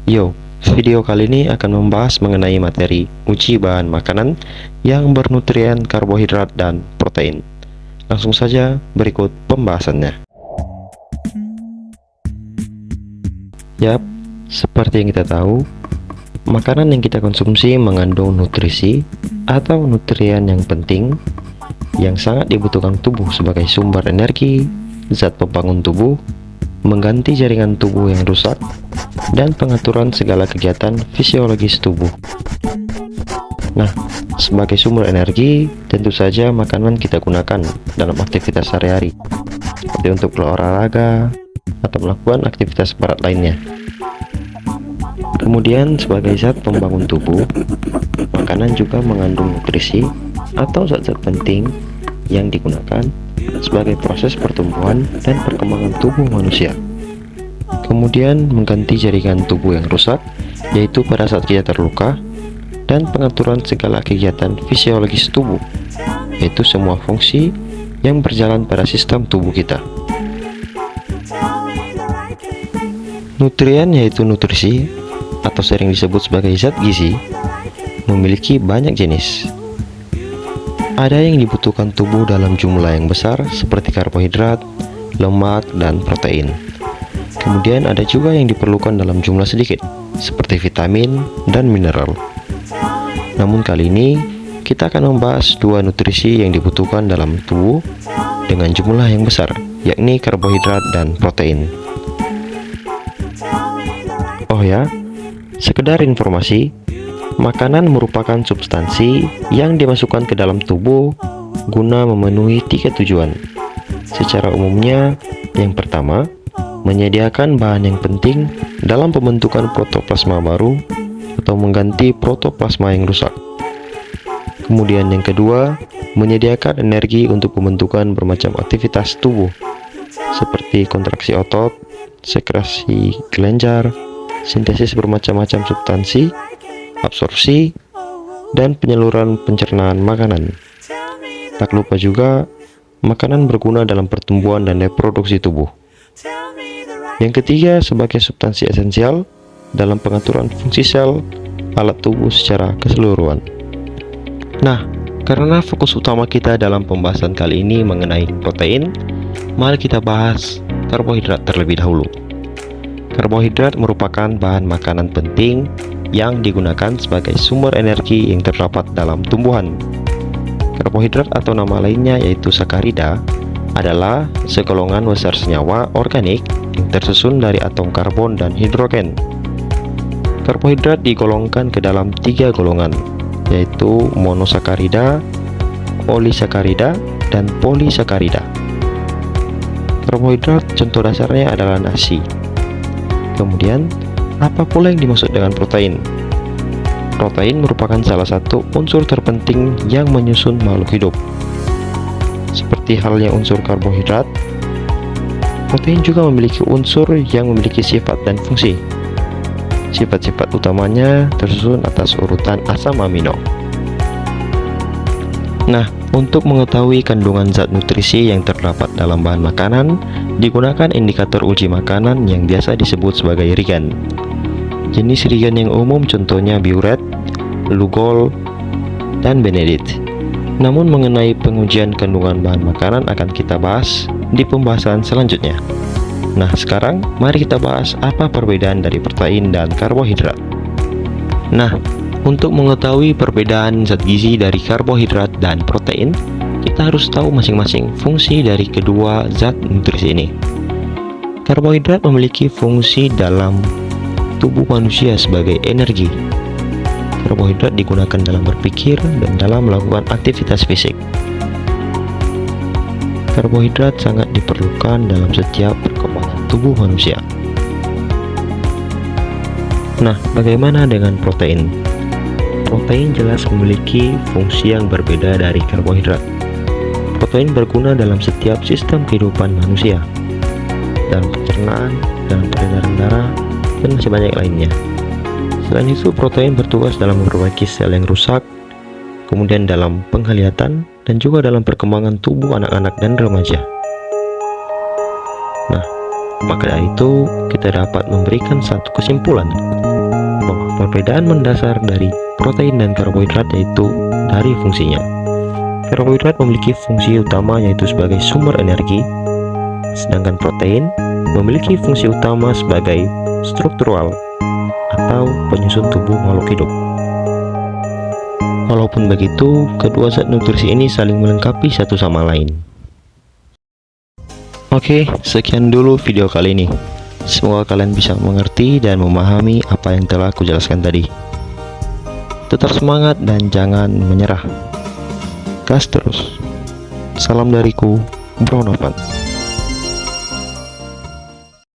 Yo, video kali ini akan membahas mengenai materi uji bahan makanan yang bernutrien karbohidrat dan protein. Langsung saja berikut pembahasannya. Yap, seperti yang kita tahu, makanan yang kita konsumsi mengandung nutrisi atau nutrien yang penting yang sangat dibutuhkan tubuh sebagai sumber energi, zat pembangun tubuh, mengganti jaringan tubuh yang rusak, dan pengaturan segala kegiatan fisiologis tubuh. Nah, sebagai sumber energi, tentu saja makanan kita gunakan dalam aktivitas sehari-hari, seperti untuk berolahraga atau melakukan aktivitas berat lainnya. Kemudian, sebagai zat pembangun tubuh, makanan juga mengandung nutrisi atau zat-zat penting yang digunakan sebagai proses pertumbuhan dan perkembangan tubuh manusia. Kemudian mengganti jaringan tubuh yang rusak, yaitu pada saat kita terluka, dan pengaturan segala kegiatan fisiologis tubuh, yaitu semua fungsi yang berjalan pada sistem tubuh kita. Nutrien yaitu nutrisi atau sering disebut sebagai zat gizi, memiliki banyak jenis. Ada yang dibutuhkan tubuh dalam jumlah yang besar seperti karbohidrat, lemak, dan protein. Kemudian ada juga yang diperlukan dalam jumlah sedikit seperti vitamin dan mineral. Namun kali ini kita akan membahas dua nutrisi yang dibutuhkan dalam tubuh dengan jumlah yang besar, yakni karbohidrat dan protein. Oh ya, sekedar informasi, makanan merupakan substansi yang dimasukkan ke dalam tubuh guna memenuhi 3 tujuan. Secara umumnya, yang pertama, menyediakan bahan yang penting dalam pembentukan protoplasma baru atau mengganti protoplasma yang rusak. Kemudian yang kedua, menyediakan energi untuk pembentukan bermacam aktivitas tubuh, seperti kontraksi otot, sekresi kelenjar, sintesis bermacam-macam substansi, absorpsi, dan penyaluran pencernaan makanan. Tak lupa juga, makanan berguna dalam pertumbuhan dan reproduksi tubuh. Yang ketiga, sebagai substansi esensial dalam pengaturan fungsi sel alat tubuh secara keseluruhan. Nah, karena fokus utama kita dalam pembahasan kali ini mengenai protein, mari kita bahas karbohidrat terlebih dahulu. Karbohidrat merupakan bahan makanan penting yang digunakan sebagai sumber energi yang terdapat dalam tumbuhan. Karbohidrat atau nama lainnya yaitu sakarida adalah segolongan besar senyawa organik yang tersusun dari atom karbon dan hidrogen. Karbohidrat digolongkan ke dalam 3 golongan, yaitu monosakarida, olisakarida, dan polisakarida. Karbohidrat contoh dasarnya adalah nasi. Kemudian, apa pula yang dimaksud dengan protein? Protein merupakan salah satu unsur terpenting yang menyusun makhluk hidup. Seperti halnya unsur karbohidrat, protein juga memiliki unsur yang memiliki sifat dan fungsi. Sifat-sifat utamanya tersusun atas urutan asam amino. Nah, untuk mengetahui kandungan zat nutrisi yang terdapat dalam bahan makanan, digunakan indikator uji makanan yang biasa disebut sebagai reagen. Jenis reagen yang umum contohnya Biuret, Lugol, dan Benedict. Namun mengenai pengujian kandungan bahan makanan akan kita bahas di pembahasan selanjutnya. Nah, sekarang mari kita bahas apa perbedaan dari protein dan karbohidrat. Nah, untuk mengetahui perbedaan zat gizi dari karbohidrat dan protein, kita harus tahu masing-masing fungsi dari kedua zat nutrisi ini. Karbohidrat memiliki fungsi dalam tubuh manusia sebagai energi. Karbohidrat digunakan dalam berpikir dan dalam melakukan aktivitas fisik. Karbohidrat sangat diperlukan dalam setiap perkembangan tubuh manusia. Nah, bagaimana dengan protein? Protein jelas memiliki fungsi yang berbeda dari karbohidrat. Protein berguna dalam setiap sistem kehidupan manusia, dalam pencernaan, dalam peredaran darah, dan masih banyak lainnya. Selain itu, protein bertugas dalam memperbaiki sel yang rusak, kemudian dalam penglihatan, dan juga dalam perkembangan tubuh anak-anak dan remaja. Nah, maka dari itu kita dapat memberikan satu kesimpulan Perbedaan mendasar dari protein dan karbohidrat yaitu dari fungsinya. Karbohidrat memiliki fungsi utama yaitu sebagai sumber energi, sedangkan protein memiliki fungsi utama sebagai struktural atau penyusun tubuh makhluk hidup. Walaupun begitu, kedua zat nutrisi ini saling melengkapi satu sama lain. Oke, sekian dulu video kali ini. Semoga kalian bisa mengerti dan memahami apa yang telah aku jelaskan tadi. Tetap semangat dan jangan menyerah. Gas terus. Salam dariku, Bro Novan.